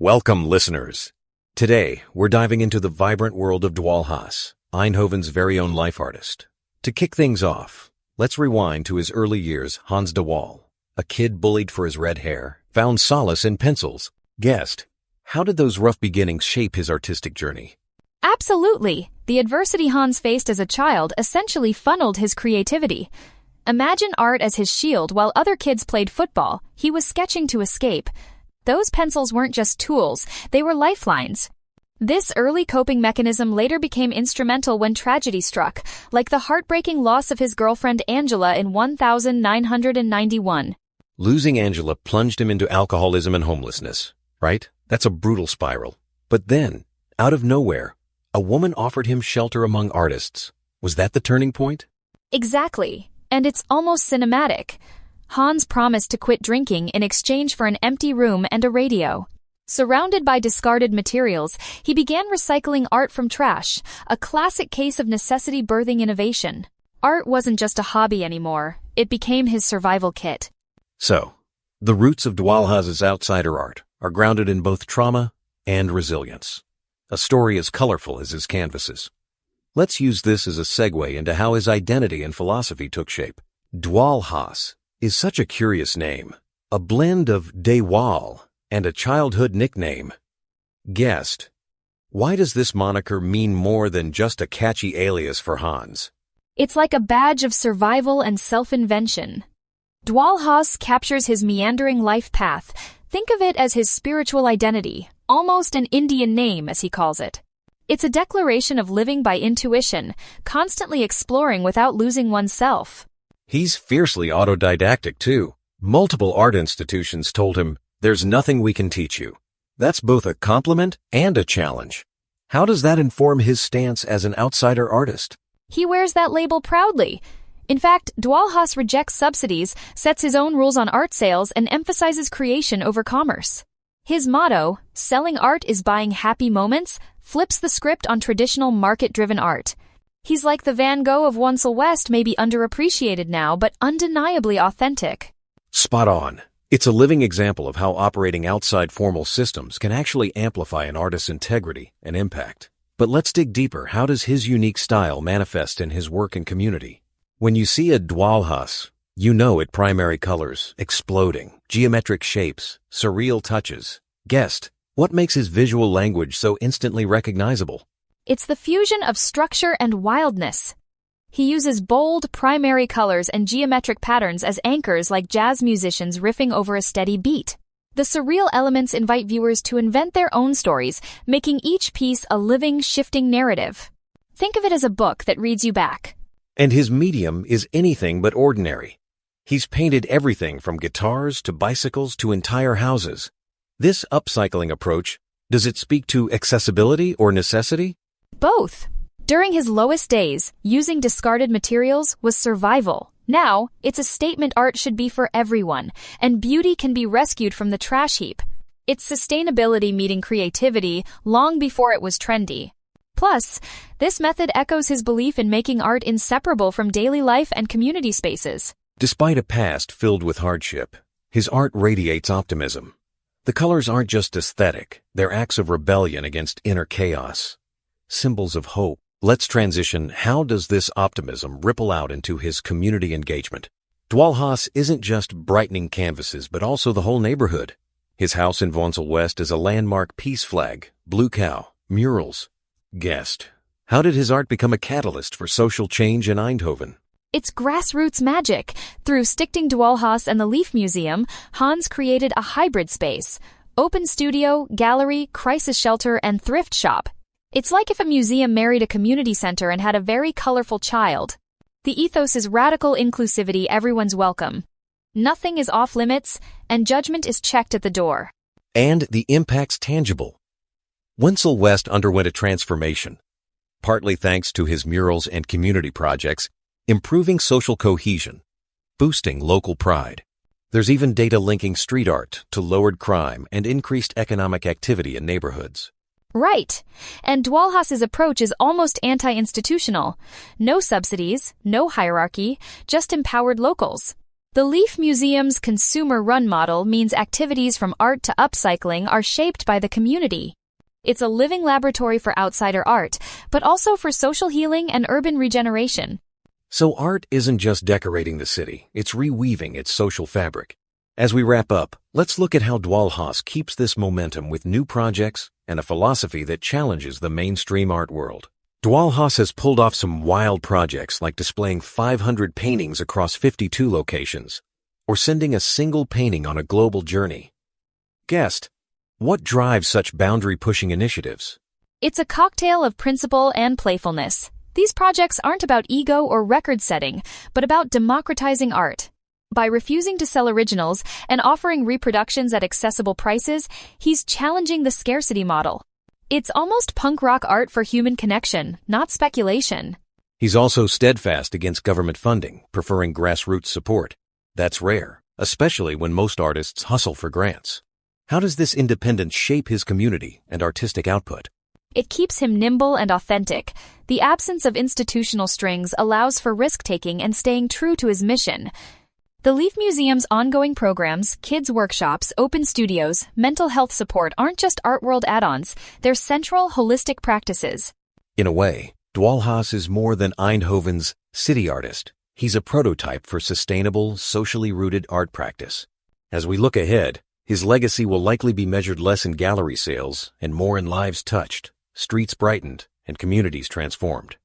Welcome, listeners. Today, we're diving into the vibrant world of Dwaalhaas, Eindhoven's very own life artist. To kick things off, let's rewind to his early years. Hans de Waal, a kid bullied for his red hair, found solace in pencils. Guessed, how did those rough beginnings shape his artistic journey? Absolutely. The adversity Hans faced as a child essentially funneled his creativity. Imagine art as his shield while other kids played football. He was sketching to escape. Those pencils weren't just tools, they were lifelines. This early coping mechanism later became instrumental when tragedy struck, like the heartbreaking loss of his girlfriend Angela in 1991. Losing Angela plunged him into alcoholism and homelessness, right? That's a brutal spiral. But then, out of nowhere, a woman offered him shelter among artists. Was that the turning point? Exactly, and it's almost cinematic. Hans promised to quit drinking in exchange for an empty room and a radio. Surrounded by discarded materials, he began recycling art from trash, a classic case of necessity birthing innovation. Art wasn't just a hobby anymore, it became his survival kit. So, the roots of Dwaalhaas's outsider art are grounded in both trauma and resilience. A story as colorful as his canvases. Let's use this as a segue into how his identity and philosophy took shape. Dwaalhaas is such a curious name, a blend of de Waal and a childhood nickname. Guessed, why does this moniker mean more than just a catchy alias for Hans? It's like a badge of survival and self-invention. Dwaalhaas captures his meandering life path. Think of it as his spiritual identity, almost an Indian name as he calls it. It's a declaration of living by intuition, constantly exploring without losing oneself. He's fiercely autodidactic, too. Multiple art institutions told him, "There's nothing we can teach you." That's both a compliment and a challenge. How does that inform his stance as an outsider artist? He wears that label proudly. In fact, Dwaalhaas rejects subsidies, sets his own rules on art sales, and emphasizes creation over commerce. His motto, "Selling art is buying happy moments," flips the script on traditional market-driven art. He's like the Van Gogh of Woensel-West, maybe underappreciated now, but undeniably authentic. Spot on. It's a living example of how operating outside formal systems can actually amplify an artist's integrity and impact. But let's dig deeper. How does his unique style manifest in his work and community? When you see a Dwaalhaas, you know it: primary colors, exploding, geometric shapes, surreal touches. Guessed, what makes his visual language so instantly recognizable? It's the fusion of structure and wildness. He uses bold, primary colors and geometric patterns as anchors, like jazz musicians riffing over a steady beat. The surreal elements invite viewers to invent their own stories, making each piece a living, shifting narrative. Think of it as a book that reads you back. And his medium is anything but ordinary. He's painted everything from guitars to bicycles to entire houses. This upcycling approach, does it speak to accessibility or necessity? Both. During his lowest days, using discarded materials was survival. Now, it's a statement art should be for everyone, and beauty can be rescued from the trash heap. It's sustainability meeting creativity long before it was trendy. Plus, this method echoes his belief in making art inseparable from daily life and community spaces. Despite a past filled with hardship, his art radiates optimism. The colors aren't just aesthetic, they're acts of rebellion against inner chaos. Symbols of hope. Let's transition. How does this optimism ripple out into his community engagement? Dwaalhaas isn't just brightening canvases, but also the whole neighborhood. His house in Woensel-West is a landmark peace flag, blue cow, murals. Guessed, how did his art become a catalyst for social change in Eindhoven? It's grassroots magic. Through Stichting Dwaalhaas and the Leaf Museum, Hans created a hybrid space: open studio, gallery, crisis shelter, and thrift shop. It's like if a museum married a community center and had a very colorful child. The ethos is radical inclusivity, everyone's welcome. Nothing is off limits, and judgment is checked at the door. And the impact's tangible. Woensel-West underwent a transformation, partly thanks to his murals and community projects, improving social cohesion, boosting local pride. There's even data linking street art to lowered crime and increased economic activity in neighborhoods. Right. And Dwaalhaas's approach is almost anti-institutional. No subsidies, no hierarchy, just empowered locals. The Leaf Museum's consumer-run model means activities from art to upcycling are shaped by the community. It's a living laboratory for outsider art, but also for social healing and urban regeneration. So art isn't just decorating the city, it's reweaving its social fabric. As we wrap up, let's look at how Dwaalhaas keeps this momentum with new projects and a philosophy that challenges the mainstream art world. Dwaalhaas has pulled off some wild projects like displaying 500 paintings across 52 locations, or sending a single painting on a global journey. Guest, what drives such boundary-pushing initiatives? It's a cocktail of principle and playfulness. These projects aren't about ego or record-setting, but about democratizing art. By refusing to sell originals and offering reproductions at accessible prices, he's challenging the scarcity model. It's almost punk rock art for human connection, not speculation. He's also steadfast against government funding, preferring grassroots support. That's rare, especially when most artists hustle for grants. How does this independence shape his community and artistic output? It keeps him nimble and authentic. The absence of institutional strings allows for risk-taking and staying true to his mission. The Leaf Museum's ongoing programs, kids' workshops, open studios, mental health support aren't just art world add-ons, they're central, holistic practices. In a way, Dwaalhaas is more than Eindhoven's city artist. He's a prototype for sustainable, socially rooted art practice. As we look ahead, his legacy will likely be measured less in gallery sales and more in lives touched, streets brightened, and communities transformed.